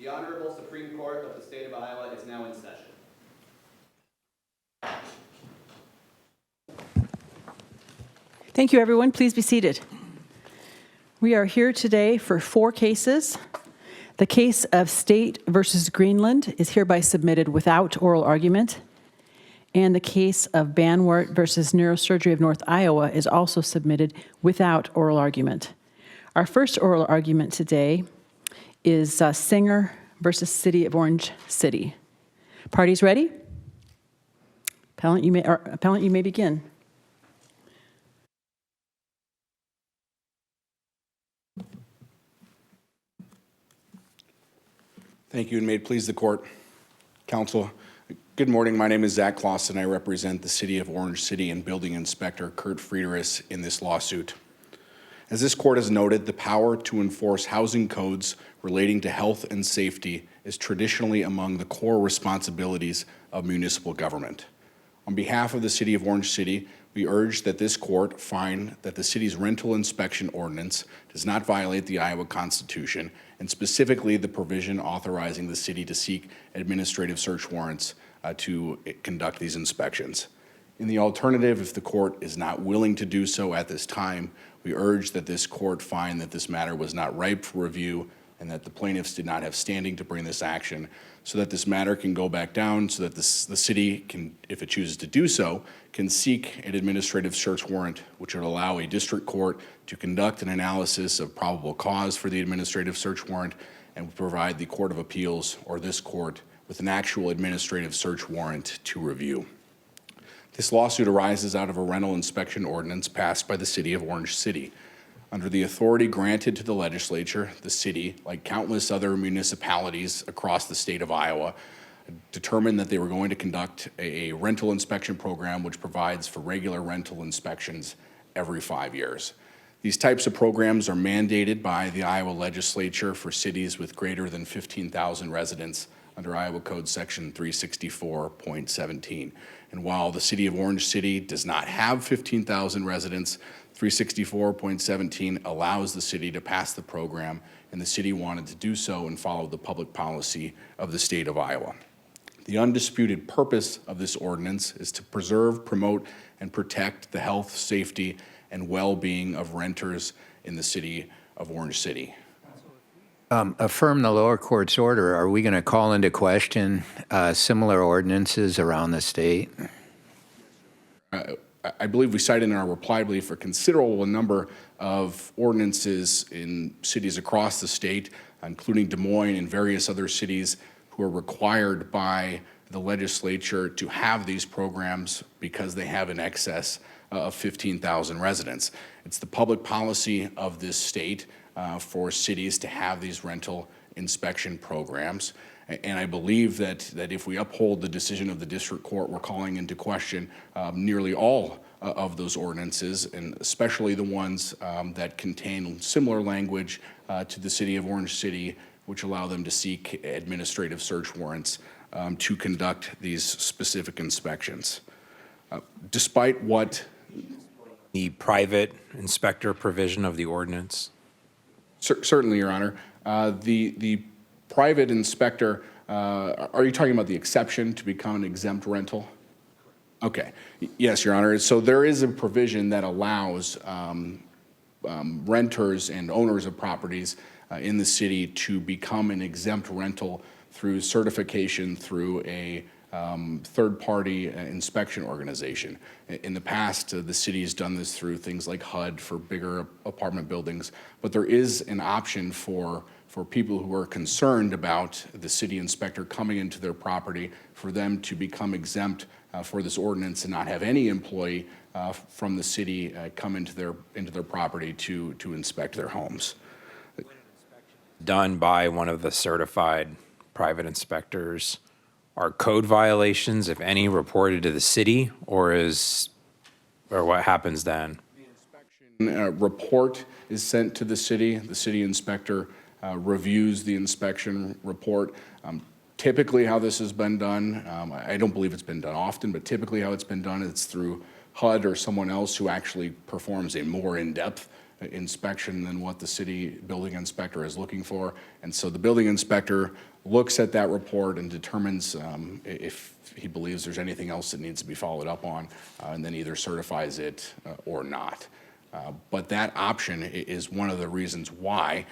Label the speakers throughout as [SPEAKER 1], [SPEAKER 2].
[SPEAKER 1] The Honorable Supreme Court of the State of Iowa is now in session.
[SPEAKER 2] Thank you, everyone. Please be seated. We are here today for 4 cases. The case of State versus Greenland is hereby submitted without oral argument. And the case of Banwart versus Neurosurgery of North Iowa is also submitted without oral argument. Our first oral argument today is Singer versus City of Orange City. Parties ready? Appellant, you may begin.
[SPEAKER 3] Thank you, and may it please the court. Counsel, good morning. My name is Zach Clausen. I represent the City of Orange City and Building Inspector Kurt Friederis in this lawsuit. As this court has noted, the power to enforce housing codes relating to health and safety is traditionally among the core responsibilities of municipal government. On behalf of the City of Orange City, we urge that this court find that the city's rental inspection ordinance does not violate the Iowa Constitution, and specifically the provision authorizing the city to seek administrative search warrants to conduct these inspections. In the alternative, if the court is not willing to do so at this time, we urge that this court find that this matter was not ripe for review and that the plaintiffs did not have standing to bring this action, so that this matter can go back down, so that the city can, if it chooses to do so, can seek an administrative search warrant, which would allow a district court to conduct an analysis of probable cause for the administrative search warrant and would provide the Court of Appeals or this court with an actual administrative search warrant to review. This lawsuit arises out of a rental inspection ordinance passed by the City of Orange City. Under the authority granted to the legislature, the city, like countless other municipalities across the state of Iowa, determined that they were going to conduct a rental inspection program which provides for regular rental inspections every 5 years. These types of programs are mandated by the Iowa legislature for cities with greater than 15,000 residents under Iowa Code Section 364.17. And while the City of Orange City does not have 15,000 residents, 364.17 allows the city to pass the program, and the city wanted to do so and follow the public policy of the state of Iowa. The undisputed purpose of this ordinance is to preserve, promote, and protect the health, safety, and well-being of renters in the City of Orange City.
[SPEAKER 4] Affirm the lower court's order. Are we going to call into question similar ordinances around the state?
[SPEAKER 3] I believe we cited in our reply brief a considerable number of ordinances in cities across the state, including Des Moines and various other cities, who are required by the legislature to have these programs because they have in excess of 15,000 residents. It's the public policy of this state for cities to have these rental inspection programs. And I believe that if we uphold the decision of the district court, we're calling into question nearly all of those ordinances, and especially the ones that contain similar language to the City of Orange City, which allow them to seek administrative search warrants to conduct these specific inspections. Despite what
[SPEAKER 5] the private inspector provision of the ordinance?
[SPEAKER 3] Certainly, Your Honor. The private inspector, are you talking about the exception to become an exempt rental? Okay. Yes, Your Honor. So there is a provision that allows renters and owners of properties in the city to become an exempt rental through certification through a third-party inspection organization. In the past, the city has done this through things like HUD for bigger apartment buildings, but there is an option for people who are concerned about the city inspector coming into their property for them to become exempt for this ordinance and not have any employee from the city come into their property to inspect their homes.
[SPEAKER 5] Done by one of the certified private inspectors. Are code violations, if any, reported to the city, or what happens then?
[SPEAKER 3] The inspection report is sent to the city. The city inspector reviews the inspection report. Typically how this has been done, I don't believe it's been done often, but typically how it's been done, it's through HUD or someone else who actually performs a more in-depth inspection than what the city building inspector is looking for. And so the building inspector looks at that report and determines if he believes there's anything else that needs to be followed up on, and then either certifies it or not. But that option is one of the reasons why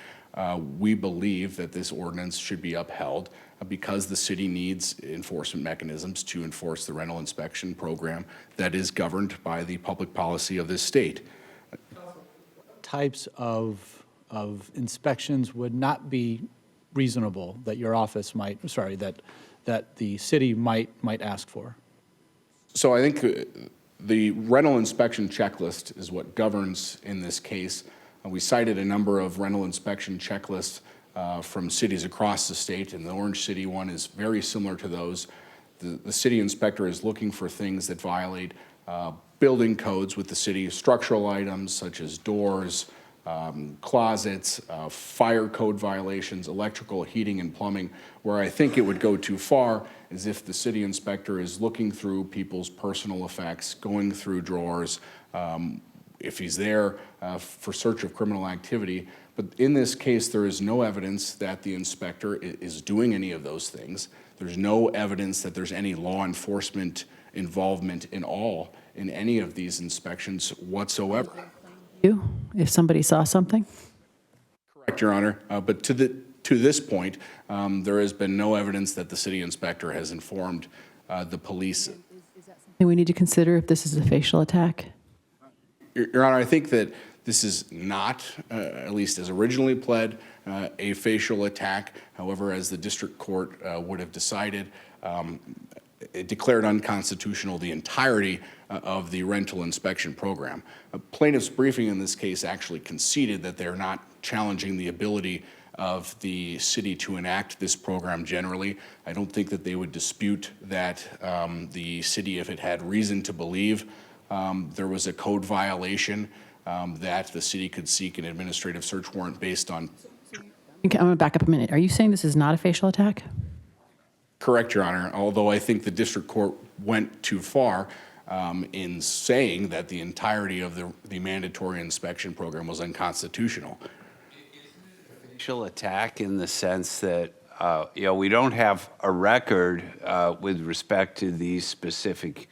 [SPEAKER 3] we believe that this ordinance should be upheld, because the city needs enforcement mechanisms to enforce the rental inspection program that is governed by the public policy of this state.
[SPEAKER 6] Types of inspections would not be reasonable that your office might, that the city might ask for?
[SPEAKER 3] So I think the rental inspection checklist is what governs in this case. We cited a number of rental inspection checklists from cities across the state, and the Orange City one is very similar to those. The city inspector is looking for things that violate building codes with the city, structural items such as doors, closets, fire code violations, electrical, heating, and plumbing. Where I think it would go too far is if the city inspector is looking through people's personal effects, going through drawers, if he's there for search of criminal activity. But in this case, there is no evidence that the inspector is doing any of those things. There's no evidence that there's any law enforcement involvement in any of these inspections whatsoever.
[SPEAKER 2] You, if somebody saw something?
[SPEAKER 3] Correct, Your Honor. But to this point, there has been no evidence that the city inspector has informed the police.
[SPEAKER 2] Do we need to consider if this is a facial attack?
[SPEAKER 3] Your Honor, I think that this is not, at least as originally pled, a facial attack. However, as the district court would have decided, it declared unconstitutional the entirety of the rental inspection program. Plaintiff's briefing in this case actually conceded that they're not challenging the ability of the city to enact this program generally. I don't think that they would dispute that the city, if it had reason to believe there was a code violation, that the city could seek an administrative search warrant based on.
[SPEAKER 2] Okay, I'm going to back up a minute. Are you saying this is not a facial attack?
[SPEAKER 3] Correct, Your Honor, although I think the district court went too far in saying that the entirety of the mandatory inspection program was unconstitutional.
[SPEAKER 7] Facial attack in the sense that, we don't have a record with respect to these specific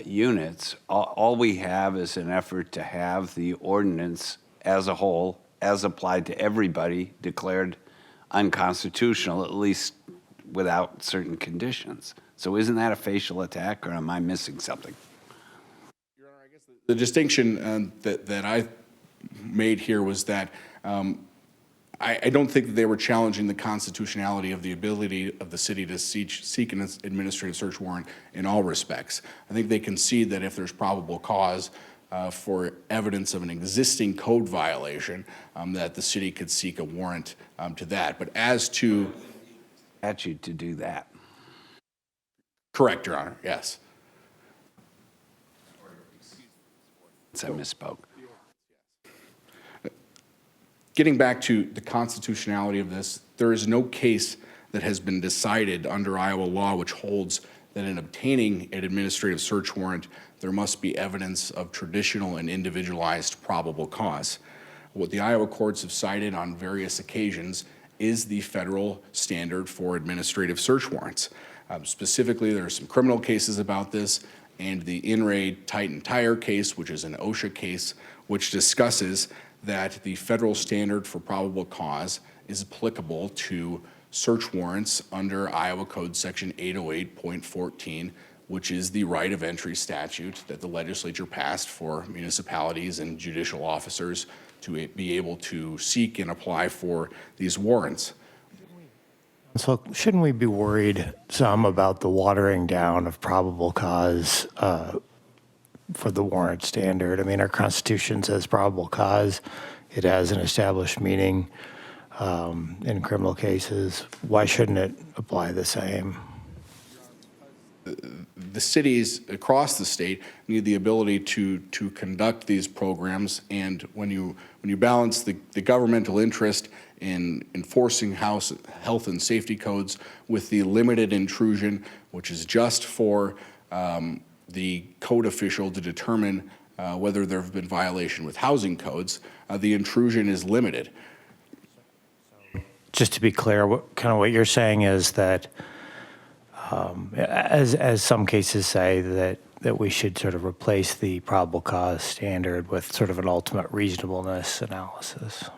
[SPEAKER 7] units. All we have is an effort to have the ordinance as a whole, as applied to everybody, declared unconstitutional, at least without certain conditions. So isn't that a facial attack, or am I missing something?
[SPEAKER 3] Your Honor, I guess the distinction that I made here was that I don't think that they were challenging the constitutionality of the ability of the city to seek an administrative search warrant in all respects. I think they concede that if there's probable cause for evidence of an existing code violation, that the city could seek a warrant to that. But as to
[SPEAKER 7] Statute to do that.
[SPEAKER 3] Correct, Your Honor, yes.
[SPEAKER 7] So I misspoke.
[SPEAKER 3] Getting back to the constitutionality of this, there is no case that has been decided under Iowa law which holds that in obtaining an administrative search warrant, there must be evidence of traditional and individualized probable cause. What the Iowa courts have cited on various occasions is the federal standard for administrative search warrants. Specifically, there are some criminal cases about this, and the In re Titan Tire case, which is an OSHA case, which discusses that the federal standard for probable cause is applicable to search warrants under Iowa Code Section 808.14, which is the right of entry statute that the legislature passed for municipalities and judicial officers to be able to seek and apply for these warrants.
[SPEAKER 8] So shouldn't we be worried some about the watering down of probable cause for the warrant standard? I mean, our Constitution says probable cause. It has an established meaning in criminal cases. Why shouldn't it apply the same?
[SPEAKER 3] The cities across the state need the ability to conduct these programs, and when you balance the governmental interest in enforcing health and safety codes with the limited intrusion, which is just for the code official to determine whether there have been violation with housing codes, the intrusion is limited.
[SPEAKER 8] Just to be clear, what you're saying is that, as some cases say, that we should sort of replace the probable cause standard with sort of an ultimate reasonableness analysis.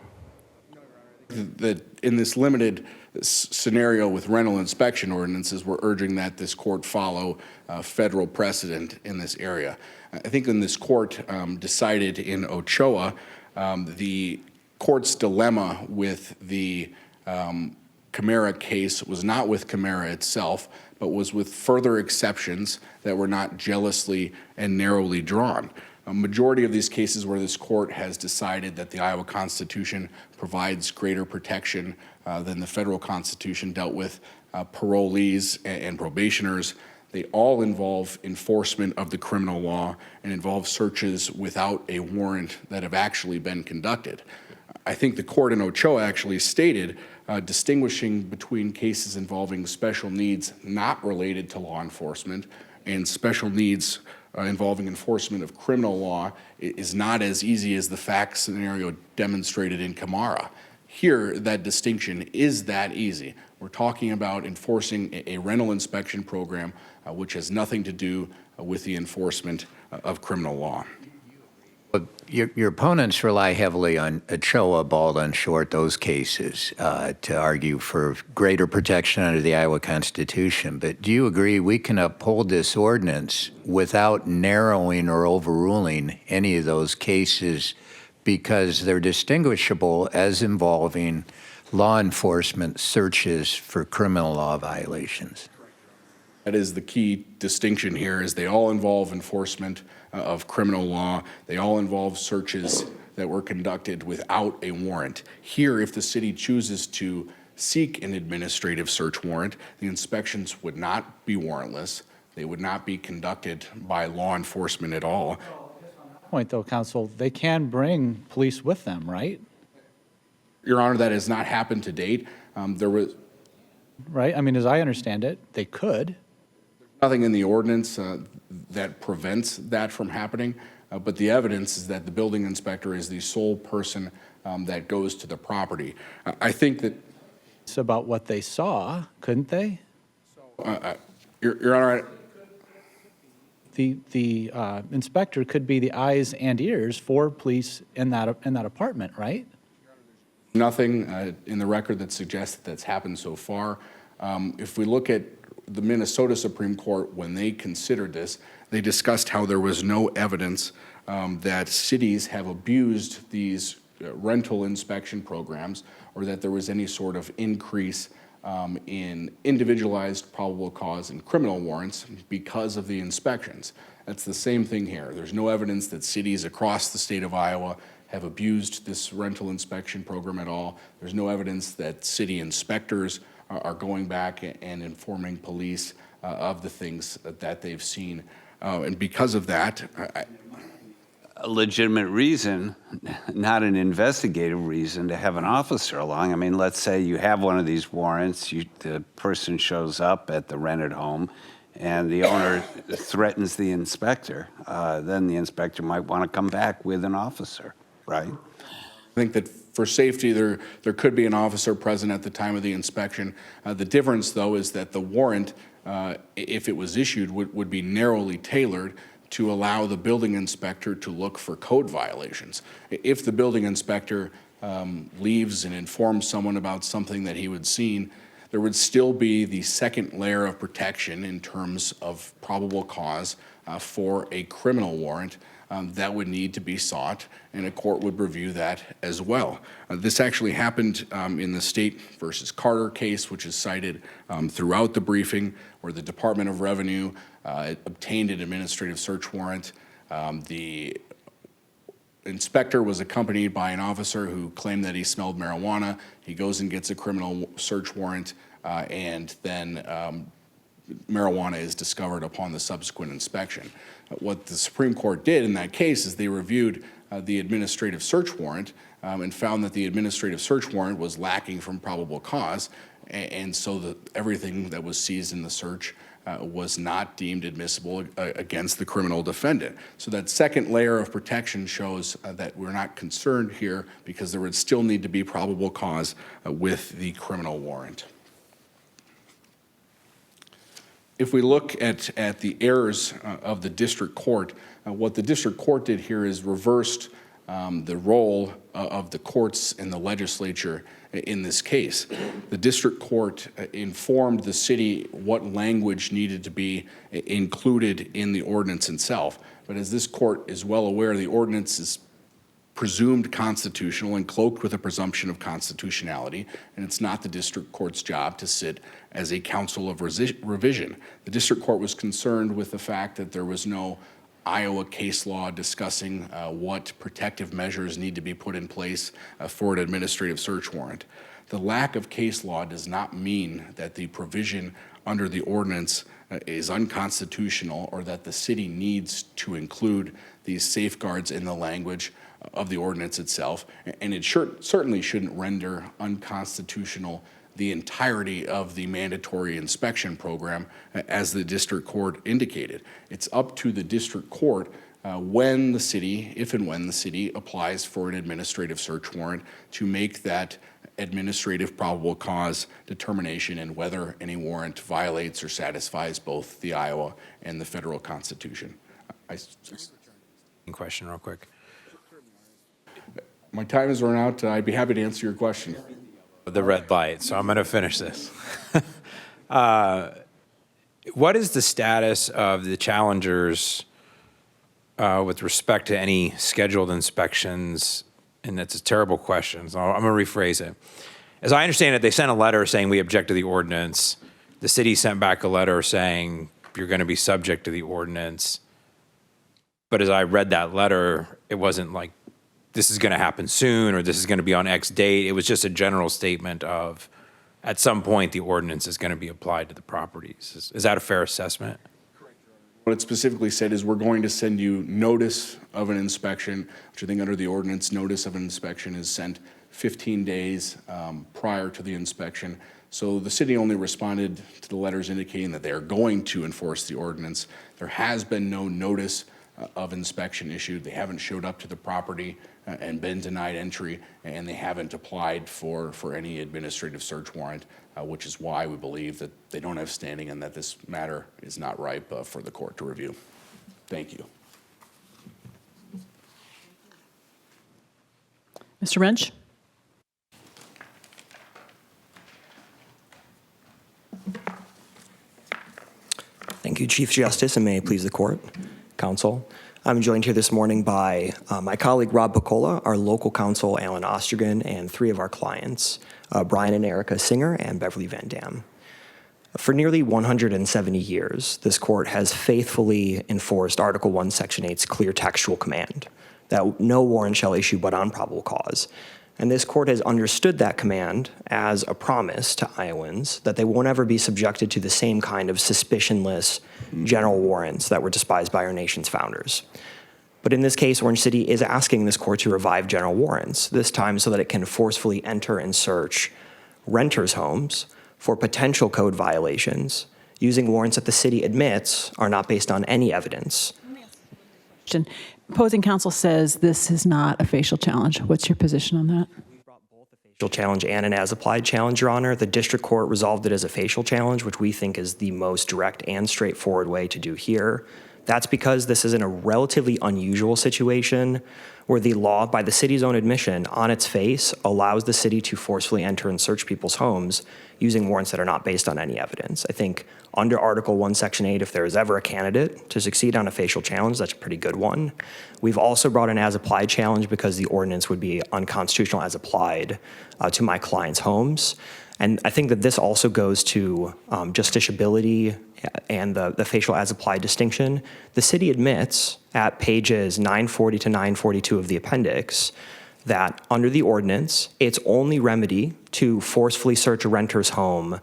[SPEAKER 3] That in this limited scenario with rental inspection ordinances, we're urging that this court follow federal precedent in this area. I think when this court decided in Ochoa, the court's dilemma with the Camara case was not with Camara itself, but was with further exceptions that were not jealously and narrowly drawn. A majority of these cases where this court has decided that the Iowa Constitution provides greater protection than the federal Constitution dealt with parolees and probationers, they all involve enforcement of the criminal law and involve searches without a warrant that have actually been conducted. I think the court in Ochoa actually stated distinguishing between cases involving special needs not related to law enforcement and special needs involving enforcement of criminal law is not as easy as the fact scenario demonstrated in Camara. Here, that distinction is that easy. We're talking about enforcing a rental inspection program which has nothing to do with the enforcement of criminal law.
[SPEAKER 4] Well, your opponents rely heavily on Ochoa, Baldwin, Short, those cases to argue for greater protection under the Iowa Constitution. But do you agree we can uphold this ordinance without narrowing or overruling any of those cases because they're distinguishable as involving law enforcement searches for criminal law violations?
[SPEAKER 3] That is the key distinction here, is they all involve enforcement of criminal law. They all involve searches that were conducted without a warrant. Here, if the city chooses to seek an administrative search warrant, the inspections would not be warrantless. They would not be conducted by law enforcement at all.
[SPEAKER 6] Point though, counsel, they can bring police with them, right?
[SPEAKER 3] Your Honor, that has not happened to date. There was
[SPEAKER 6] Right? I mean, as I understand it, they could.
[SPEAKER 3] nothing in the ordinance that prevents that from happening, but the evidence is that the building inspector is the sole person that goes to the property. I think that,
[SPEAKER 6] It's about what they saw, couldn't they?
[SPEAKER 3] Your Honor,
[SPEAKER 6] The inspector could be the eyes and ears for police in that apartment, right?
[SPEAKER 3] nothing in the record that suggests that that's happened so far. If we look at the Minnesota Supreme Court, when they considered this, they discussed how there was no evidence that cities have abused these rental inspection programs or that there was any sort of increase in individualized probable cause and criminal warrants because of the inspections. That's the same thing here. There's no evidence that cities across the state of Iowa have abused this rental inspection program at all. There's no evidence that city inspectors are going back and informing police of the things that they've seen. And because of that,
[SPEAKER 7] A legitimate reason, not an investigative reason, to have an officer along. I mean, let's say you have one of these warrants, the person shows up at the rented home, and the owner threatens the inspector. Then the inspector might want to come back with an officer, right?
[SPEAKER 3] I think that for safety, there could be an officer present at the time of the inspection. The difference, though, is that the warrant, if it was issued, would be narrowly tailored to allow the building inspector to look for code violations. If the building inspector leaves and informs someone about something that he would seen, there would still be the second layer of protection in terms of probable cause for a criminal warrant that would need to be sought, and a court would review that as well. This actually happened in the State versus Carter case, which is cited throughout the briefing, where the Department of Revenue obtained an administrative search warrant. The inspector was accompanied by an officer who claimed that he smelled marijuana. He goes and gets a criminal search warrant, and then marijuana is discovered upon the subsequent inspection. What the Supreme Court did in that case is they reviewed the administrative search warrant and found that the administrative search warrant was lacking from probable cause, and so everything that was seized in the search was not deemed admissible against the criminal defendant. So that second layer of protection shows that we're not concerned here because there would still need to be probable cause with the criminal warrant. If we look at the errors of the district court, what the district court did here is reversed the role of the courts and the legislature in this case. The district court informed the city what language needed to be included in the ordinance itself. But as this court is well aware, the ordinance is presumed constitutional and cloaked with a presumption of constitutionality, and it's not the district court's job to sit as a counsel of revision. The district court was concerned with the fact that there was no Iowa case law discussing what protective measures need to be put in place for an administrative search warrant. The lack of case law does not mean that the provision under the ordinance is unconstitutional or that the city needs to include these safeguards in the language of the ordinance itself, and it certainly shouldn't render unconstitutional the entirety of the mandatory inspection program, as the district court indicated. It's up to the district court when the city, if and when the city applies for an administrative search warrant, to make that administrative probable cause determination and whether any warrant violates or satisfies both the Iowa and the federal Constitution.
[SPEAKER 5] Question real quick.
[SPEAKER 3] My time has run out. I'd be happy to answer your question.
[SPEAKER 5] The red light, so I'm going to finish this. What is the status of the challengers with respect to any scheduled inspections? And that's a terrible question, so I'm going to rephrase it. As I understand it, they sent a letter saying we object to the ordinance. The city sent back a letter saying you're going to be subject to the ordinance. But as I read that letter, it wasn't like this is going to happen soon or this is going to be on X date. It was just a general statement of at some point the ordinance is going to be applied to the properties. Is that a fair assessment?
[SPEAKER 3] What it specifically said is we're going to send you notice of an inspection, which I think under the ordinance, notice of an inspection is sent 15 days prior to the inspection. So the city only responded to the letters indicating that they are going to enforce the ordinance. There has been no notice of inspection issued. They haven't showed up to the property and been denied entry, and they haven't applied for any administrative search warrant, which is why we believe that they don't have standing and that this matter is not ripe for the court to review. Thank you.
[SPEAKER 2] Mr. Wrench?
[SPEAKER 9] Thank you, Chief Justice, and may it please the court, counsel. I'm joined here this morning by my colleague, Rob Picola, our local counsel, Alan Ostergen, and three of our clients, Brian and Erica Singer and Beverly Van Dam. For nearly 170 years, this court has faithfully enforced Article 1, Section 8's clear textual command that no warrant shall issue but on probable cause. And this court has understood that command as a promise to Iowans that they won't ever be subjected to the same kind of suspicionless general warrants that were despised by our nation's founders. But in this case, Orange City is asking this court to revive general warrants, this time so that it can forcefully enter and search renters' homes for potential code violations, using warrants that the city admits are not based on any evidence.
[SPEAKER 2] Opposing counsel says this is not a facial challenge. What's your position on that?
[SPEAKER 9] We brought both a facial challenge and an as-applied challenge, Your Honor. The district court resolved it as a facial challenge, which we think is the most direct and straightforward way to do here. That's because this is in a relatively unusual situation where the law, by the city's own admission, on its face, allows the city to forcefully enter and search people's homes using warrants that are not based on any evidence. I think under Article 1, Section 8, if there is ever a candidate to succeed on a facial challenge, that's a pretty good one. We've also brought an as-applied challenge because the ordinance would be unconstitutional as applied to my clients' homes. And I think that this also goes to justiciability and the facial as-applied distinction. The city admits at pages 940 to 942 of the appendix that under the ordinance, its only remedy to forcefully search a renter's home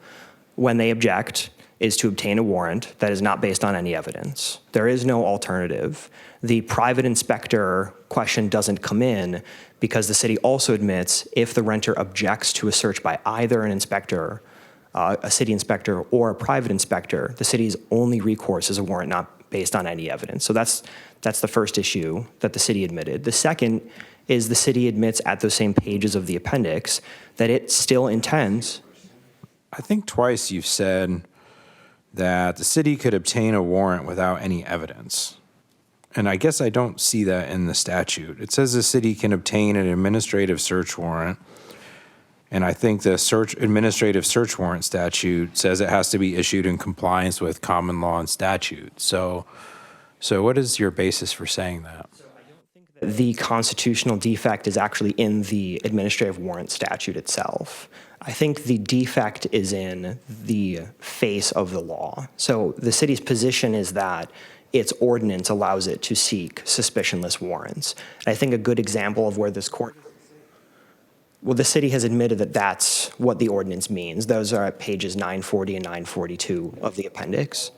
[SPEAKER 9] when they object is to obtain a warrant that is not based on any evidence. There is no alternative. The private inspector question doesn't come in because the city also admits if the renter objects to a search by either an inspector, a city inspector, or a private inspector, the city's only recourse is a warrant not based on any evidence. So that's the first issue that the city admitted. The second is the city admits at those same pages of the appendix that it still intends.
[SPEAKER 5] I think twice you've said that the city could obtain a warrant without any evidence. And I guess I don't see that in the statute. It says the city can obtain an administrative search warrant. And I think the administrative search warrant statute says it has to be issued in compliance with common law and statute. So what is your basis for saying that?
[SPEAKER 9] The constitutional defect is actually in the administrative warrant statute itself. I think the defect is in the face of the law. So the city's position is that its ordinance allows it to seek suspicionless warrants. And I think a good example of where this court, well, the city has admitted that that's what the ordinance means. Those are at pages 940 and 942 of the appendix.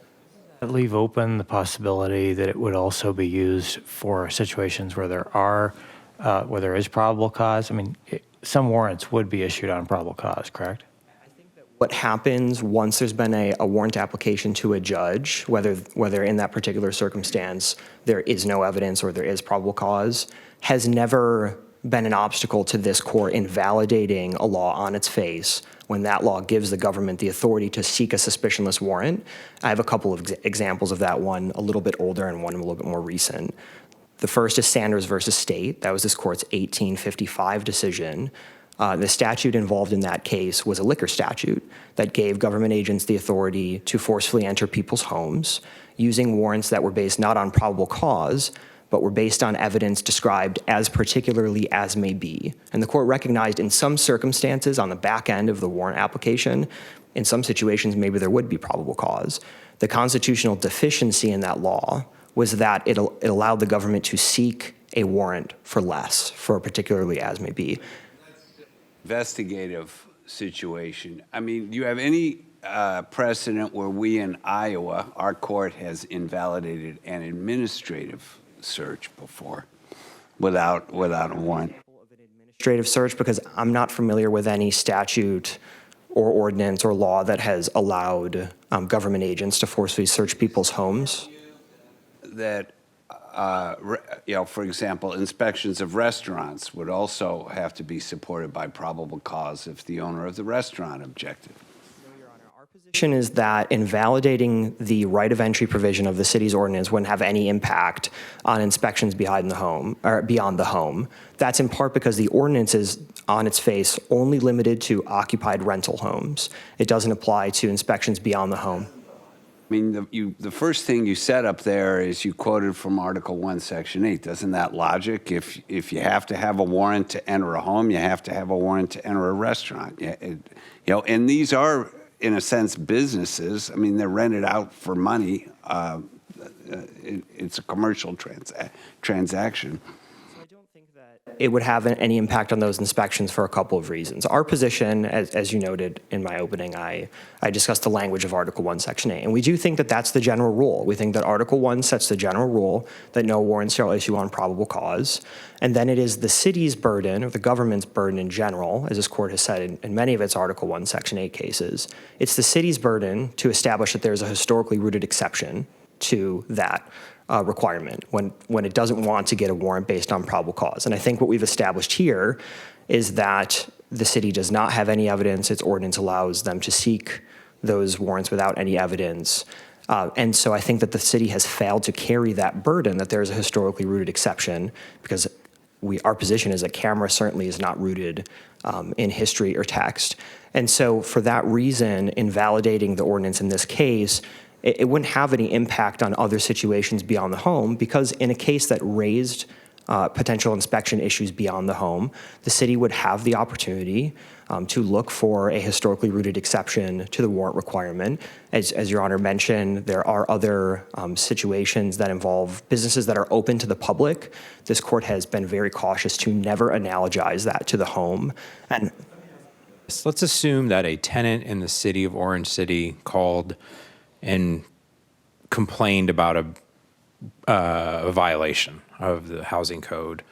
[SPEAKER 8] Leave open the possibility that it would also be used for situations where there is probable cause. I mean, some warrants would be issued on probable cause, correct?
[SPEAKER 9] What happens once there's been a warrant application to a judge, whether in that particular circumstance there is no evidence or there is probable cause, has never been an obstacle to this court in validating a law on its face when that law gives the government the authority to seek a suspicionless warrant. I have a couple of examples of that, one a little bit older and one a little bit more recent. The first is Sanders versus State. That was this court's 1855 decision. The statute involved in that case was a liquor statute that gave government agents the authority to forcefully enter people's homes using warrants that were based not on probable cause, but were based on evidence described as particularly as may be. And the court recognized in some circumstances on the back end of the warrant application, in some situations maybe there would be probable cause. The constitutional deficiency in that law was that it allowed the government to seek a warrant for less, for particularly as may be.
[SPEAKER 7] Investigative situation. I mean, do you have any precedent where we in Iowa, our court has invalidated an administrative search before without a warrant?
[SPEAKER 9] Administrative search, because I'm not familiar with any statute or ordinance or law that has allowed government agents to forcefully search people's homes.
[SPEAKER 7] That, for example, inspections of restaurants would also have to be supported by probable cause if the owner of the restaurant objected.
[SPEAKER 9] Our position is that invalidating the right of entry provision of the city's ordinance wouldn't have any impact on inspections behind the home or beyond the home. That's in part because the ordinance is on its face only limited to occupied rental homes. It doesn't apply to inspections beyond the home.
[SPEAKER 7] I mean, the first thing you said up there is you quoted from Article 1, Section 8. Doesn't that logic? If you have to have a warrant to enter a home, you have to have a warrant to enter a restaurant. And these are, in a sense, businesses. I mean, they're rented out for money. It's a commercial transaction.
[SPEAKER 9] It would have any impact on those inspections for a couple of reasons. Our position, as you noted in my opening, I discussed the language of Article 1, Section 8, and we do think that that's the general rule. We think that Article 1 sets the general rule that no warrants shall issue on probable cause, and then it is the city's burden, or the government's burden in general, as this court has said in many of its Article 1, Section 8 cases. It's the city's burden to establish that there's a historically rooted exception to that requirement when it doesn't want to get a warrant based on probable cause. And I think what we've established here is that the city does not have any evidence. Its ordinance allows them to seek those warrants without any evidence. And so I think that the city has failed to carry that burden, that there's a historically rooted exception, because our position is that camera certainly is not rooted in history or text. And so for that reason, invalidating the ordinance in this case, it wouldn't have any impact on other situations beyond the home, because in a case that raised potential inspection issues beyond the home, the city would have the opportunity to look for a historically rooted exception to the warrant requirement. As Your Honor mentioned, there are other situations that involve businesses that are open to the public. This court has been very cautious to never analogize that to the home. And
[SPEAKER 5] Let's assume that a tenant in the city of Orange City called and complained about a violation of the housing code,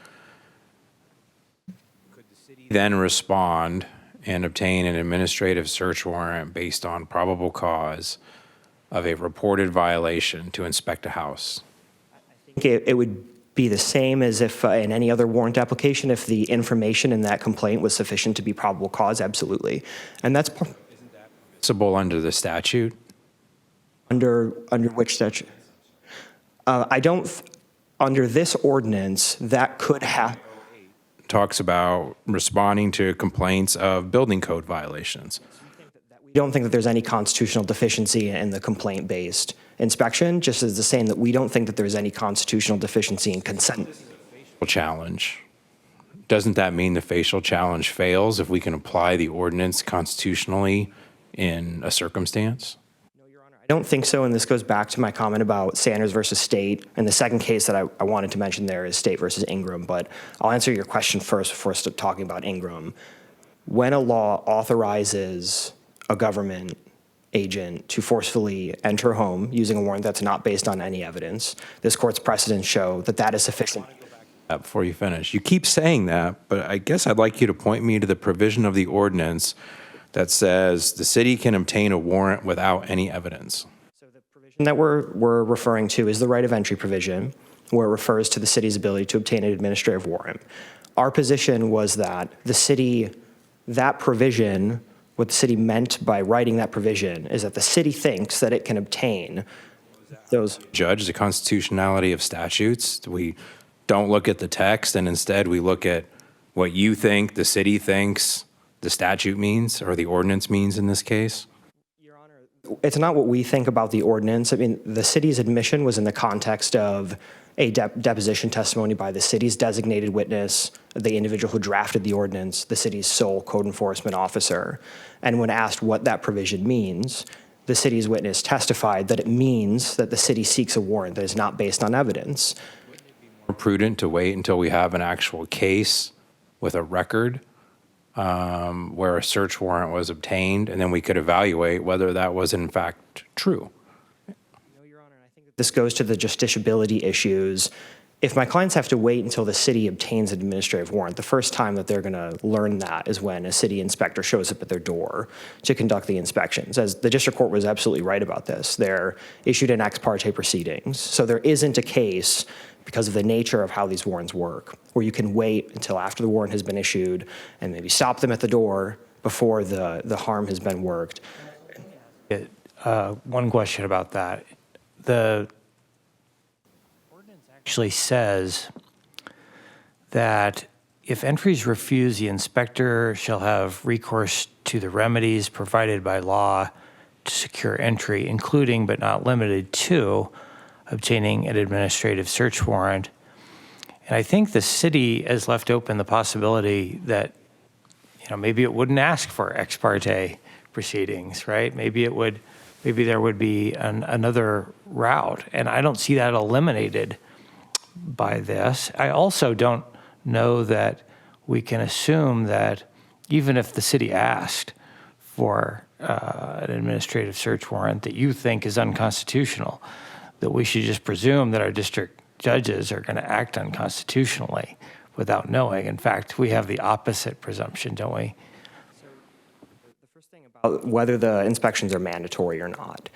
[SPEAKER 5] could the city then respond and obtain an administrative search warrant based on probable cause of a reported violation to inspect a house?
[SPEAKER 9] I think it would be the same as if in any other warrant application, if the information in that complaint was sufficient to be probable cause, absolutely. And that's
[SPEAKER 5] Permissible under the statute?
[SPEAKER 9] under which statute? I don't, under this ordinance, that could have,
[SPEAKER 5] Talks about responding to complaints of building code violations.
[SPEAKER 9] we don't think that there's any constitutional deficiency in the complaint-based inspection, just as the same that we don't think that there's any constitutional deficiency in consent.
[SPEAKER 5] Challenge. Doesn't that mean the facial challenge fails if we can apply the ordinance constitutionally in a circumstance?
[SPEAKER 9] I don't think so, and this goes back to my comment about Sanders versus State, and the second case that I wanted to mention there is State versus Ingram, but I'll answer your question first before talking about Ingram. When a law authorizes a government agent to forcefully enter a home using a warrant that's not based on any evidence, this court's precedents show that that is sufficient.
[SPEAKER 5] Before you finish, you keep saying that, but I guess I'd like you to point me to the provision of the ordinance that says the city can obtain a warrant without any evidence.
[SPEAKER 9] So the provision that we're referring to is the right of entry provision, where it refers to the city's ability to obtain an administrative warrant. Our position was that the city, that provision, what the city meant by writing that provision is that the city thinks that it can obtain those.
[SPEAKER 5] Judge the constitutionality of statutes. We don't look at the text, and instead we look at what you think the city thinks the statute means, or the ordinance means in this case?
[SPEAKER 9] Your Honor, it's not what we think about the ordinance. I mean, the city's admission was in the context of a deposition testimony by the city's designated witness, the individual who drafted the ordinance, the city's sole code enforcement officer. And when asked what that provision means, the city's witness testified that it means that the city seeks a warrant that is not based on evidence.
[SPEAKER 5] More prudent to wait until we have an actual case with a record where a search warrant was obtained, and then we could evaluate whether that was in fact true.
[SPEAKER 9] This goes to the justiciability issues. If my clients have to wait until the city obtains an administrative warrant, the first time that they're going to learn that is when a city inspector shows up at their door to conduct the inspections. As the district court was absolutely right about this, they're issued in ex parte proceedings. So there isn't a case, because of the nature of how these warrants work, where you can wait until after the warrant has been issued and maybe stop them at the door before the harm has been worked.
[SPEAKER 8] One question about that. The ordinance actually says that if entries refuse, the inspector shall have recourse to the remedies provided by law to secure entry, including but not limited to obtaining an administrative search warrant. And I think the city has left open the possibility that, maybe it wouldn't ask for ex parte proceedings, right? Maybe there would be another route. And I don't see that eliminated by this. I also don't know that we can assume that even if the city asked for an administrative search warrant that you think is unconstitutional, that we should just presume that our district judges are going to act unconstitutionally without knowing. In fact, we have the opposite presumption, don't we?
[SPEAKER 9] The first thing about whether the inspections are mandatory or not,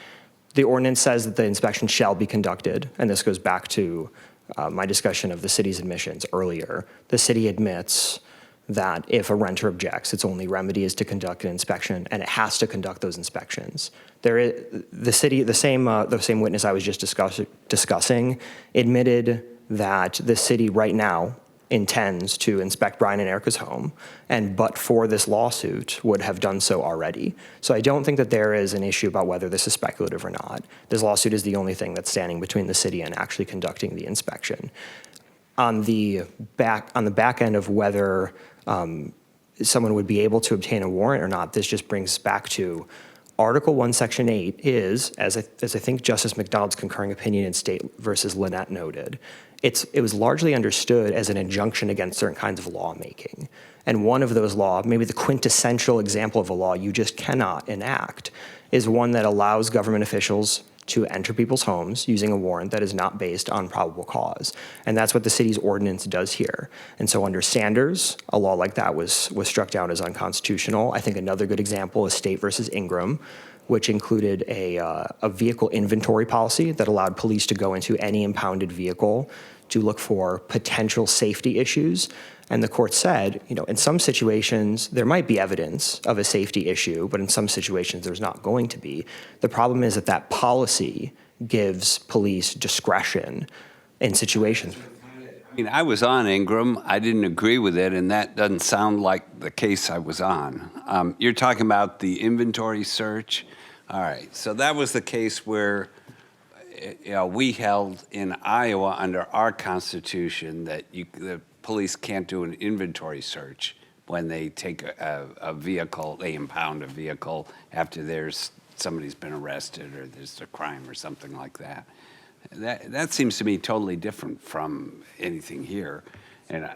[SPEAKER 9] the ordinance says that the inspection shall be conducted, and this goes back to my discussion of the city's admissions earlier. The city admits that if a renter objects, its only remedy is to conduct an inspection, and it has to conduct those inspections. The same witness I was just discussing admitted that the city right now intends to inspect Brian and Erica's home, and but for this lawsuit would have done so already. So I don't think that there is an issue about whether this is speculative or not. This lawsuit is the only thing that's standing between the city and actually conducting the inspection. On the back end of whether someone would be able to obtain a warrant or not, this just brings us back to Article 1, Section 8 is, as I think Justice McDonald's concurring opinion in State versus Lynette noted, it was largely understood as an injunction against certain kinds of lawmaking. And one of those laws, maybe the quintessential example of a law you just cannot enact, is one that allows government officials to enter people's homes using a warrant that is not based on probable cause. And that's what the city's ordinance does here. And so under Sanders, a law like that was struck down as unconstitutional. I think another good example is State versus Ingram, which included a vehicle inventory policy that allowed police to go into any impounded vehicle to look for potential safety issues. And the court said, in some situations, there might be evidence of a safety issue, but in some situations, there's not going to be. The problem is that policy gives police discretion in situations.
[SPEAKER 7] I was on Ingram. I didn't agree with it, and that doesn't sound like the case I was on. You're talking about the inventory search? All right. So that was the case where we held in Iowa under our Constitution that the police can't do an inventory search when they take a vehicle, they impound a vehicle after somebody's been arrested or there's a crime or something like that. That seems to me totally different from anything here. And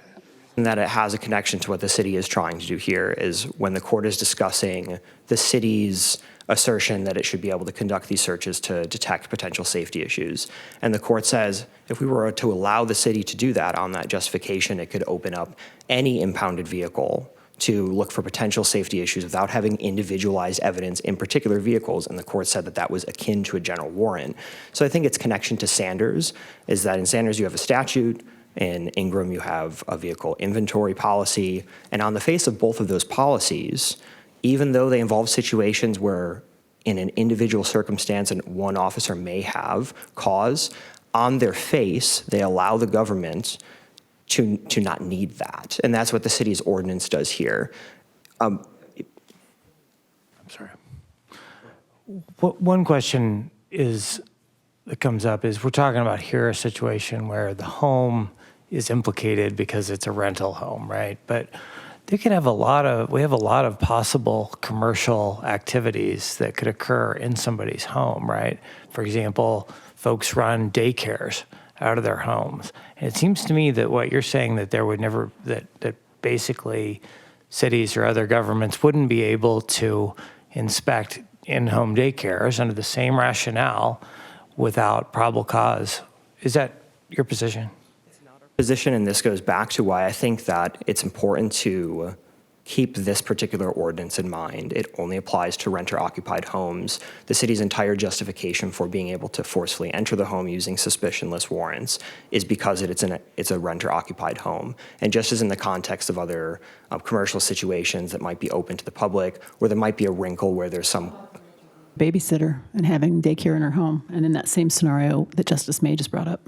[SPEAKER 9] that it has a connection to what the city is trying to do here is when the court is discussing the city's assertion that it should be able to conduct these searches to detect potential safety issues. And the court says if we were to allow the city to do that on that justification, it could open up any impounded vehicle to look for potential safety issues without having individualized evidence in particular vehicles. And the court said that that was akin to a general warrant. So I think its connection to Sanders is that in Sanders you have a statute, in Ingram you have a vehicle inventory policy, and on the face of both of those policies, even though they involve situations where in an individual circumstance and one officer may have cause, on their face, they allow the government to not need that. And that's what the city's ordinance does here.
[SPEAKER 8] I'm sorry. One question that comes up is we're talking about here a situation where the home is implicated because it's a rental home, right? But we have a lot of possible commercial activities that could occur in somebody's home, right? For example, folks run daycares out of their homes. And it seems to me that what you're saying that there would never, that basically cities or other governments wouldn't be able to inspect in-home daycares under the same rationale without probable cause. Is that your position?
[SPEAKER 9] Position, and this goes back to why I think that it's important to keep this particular ordinance in mind. It only applies to renter-occupied homes. The city's entire justification for being able to forcefully enter the home using suspicionless warrants is because it's a renter-occupied home. And just as in the context of other commercial situations that might be open to the public, where there might be a wrinkle where there's some
[SPEAKER 2] babysitter and having daycare in her home, and in that same scenario that Justice May just brought up.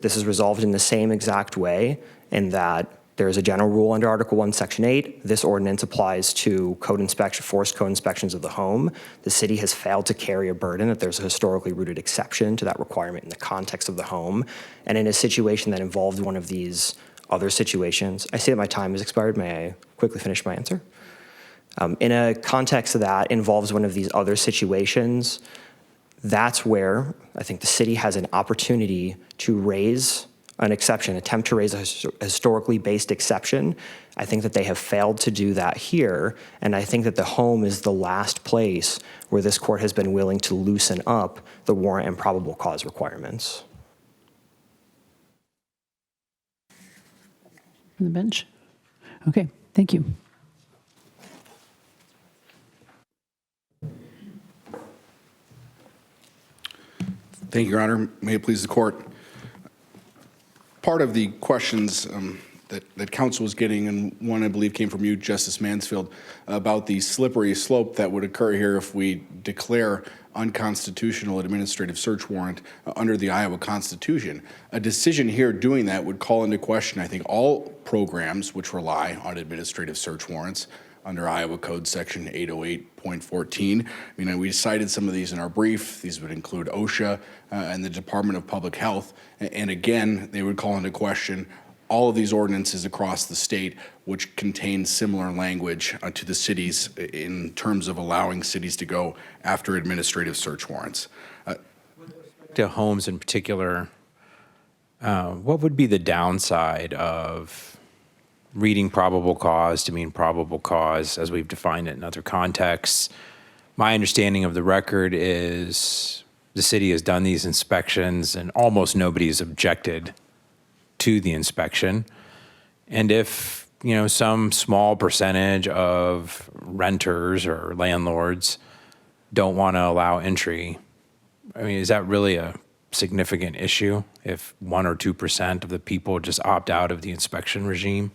[SPEAKER 9] This is resolved in the same exact way in that there is a general rule under Article 1, Section 8. This ordinance applies to forced code inspections of the home. The city has failed to carry a burden that there's a historically rooted exception to that requirement in the context of the home. And in a situation that involved one of these other situations, I see that my time has expired. May I quickly finish my answer? In a context that involves one of these other situations, that's where I think the city has an opportunity to raise an exception, attempt to raise a historically based exception. I think that they have failed to do that here, and I think that the home is the last place where this court has been willing to loosen up the warrant and probable cause requirements.
[SPEAKER 2] On the bench? Okay, thank you.
[SPEAKER 3] Thank you, Your Honor. May it please the court. Part of the questions that counsel was getting, and one I believe came from you, Justice Mansfield, about the slippery slope that would occur here if we declare unconstitutional administrative search warrant under the Iowa Constitution. A decision here doing that would call into question, I think, all programs which rely on administrative search warrants under Iowa Code Section 808.14. We cited some of these in our brief. These would include OSHA and the Department of Public Health. And again, they would call into question all of these ordinances across the state which contain similar language to the cities in terms of allowing cities to go after administrative search warrants.
[SPEAKER 5] To homes in particular, what would be the downside of reading probable cause to mean probable cause as we've defined it in other contexts? My understanding of the record is the city has done these inspections and almost nobody has objected to the inspection. And if, some small percentage of renters or landlords don't want to allow entry, I mean, is that really a significant issue if 1 or 2% of the people just opt out of the inspection regime?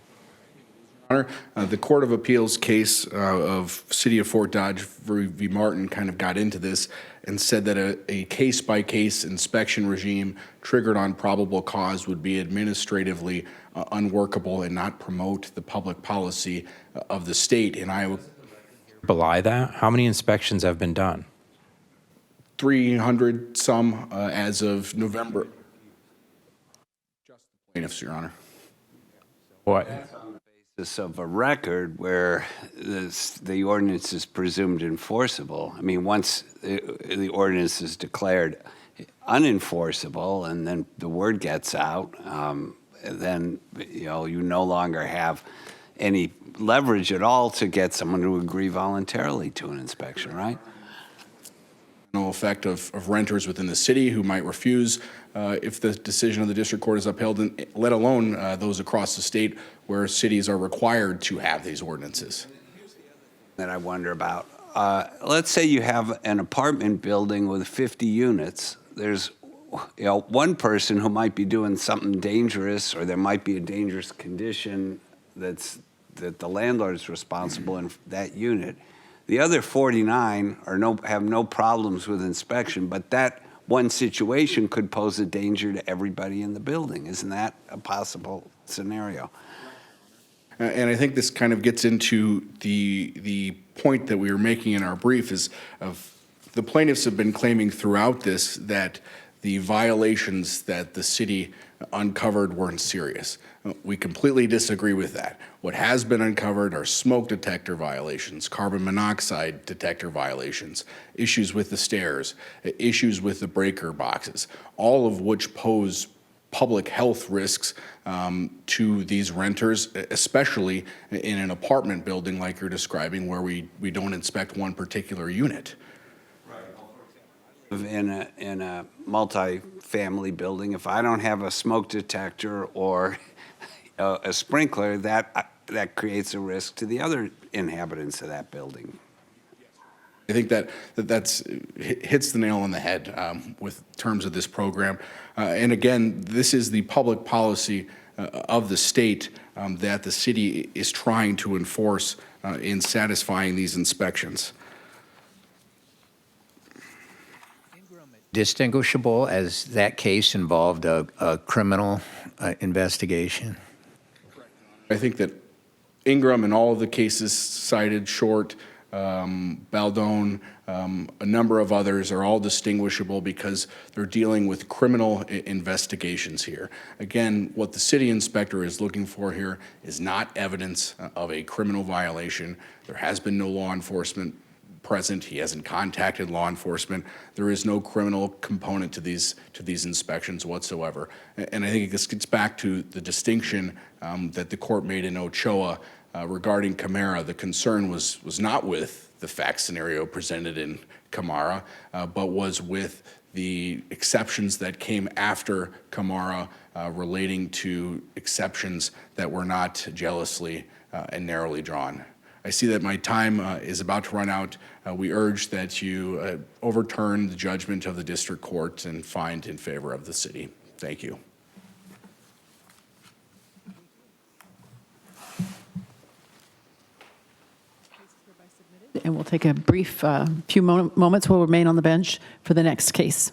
[SPEAKER 3] Honor, the Court of Appeals case of City of Fort Dodge v. Martin kind of got into this and said that a case-by-case inspection regime triggered on probable cause would be administratively unworkable and not promote the public policy of the state. In Iowa,
[SPEAKER 5] Belie that? How many inspections have been done?
[SPEAKER 3] 300 some as of November. Just the plaintiffs, Your Honor.
[SPEAKER 5] What?
[SPEAKER 7] Of a record where the ordinance is presumed enforceable. I mean, once the ordinance is declared unenforceable and then the word gets out, then you no longer have any leverage at all to get someone to agree voluntarily to an inspection, right?
[SPEAKER 3] No effect of renters within the city who might refuse if the decision of the district court is upheld, and let alone those across the state where cities are required to have these ordinances.
[SPEAKER 7] That I wonder about. Let's say you have an apartment building with 50 units. There's one person who might be doing something dangerous, or there might be a dangerous condition that the landlord is responsible in that unit. The other 49 have no problems with inspection, but that one situation could pose a danger to everybody in the building. Isn't that a possible scenario?
[SPEAKER 3] And I think this kind of gets into the point that we were making in our brief is of the plaintiffs have been claiming throughout this that the violations that the city uncovered weren't serious. We completely disagree with that. What has been uncovered are smoke detector violations, carbon monoxide detector violations, issues with the stairs, issues with the breaker boxes, all of which pose public health risks to these renters, especially in an apartment building like you're describing where we don't inspect one particular unit.
[SPEAKER 7] In a multi-family building, if I don't have a smoke detector or a sprinkler, that creates a risk to the other inhabitants of that building.
[SPEAKER 3] I think that's hits the nail on the head with terms of this program. And again, this is the public policy of the state that the city is trying to enforce in satisfying these inspections.
[SPEAKER 4] Distinguishable as that case involved a criminal investigation?
[SPEAKER 3] I think that Ingram and all of the cases cited, Short, Baldone, a number of others are all distinguishable because they're dealing with criminal investigations here. Again, what the city inspector is looking for here is not evidence of a criminal violation. There has been no law enforcement present. He hasn't contacted law enforcement. There is no criminal component to these inspections whatsoever. And I think this gets back to the distinction that the court made in Ochoa regarding Camara. The concern was not with the fact scenario presented in Camara, but was with the exceptions that came after Camara relating to exceptions that were not jealously and narrowly drawn. I see that my time is about to run out. We urge that you overturn the judgment of the district court and find in favor of the city. Thank you.
[SPEAKER 2] And we'll take a brief few moments. We'll remain on the bench for the next case.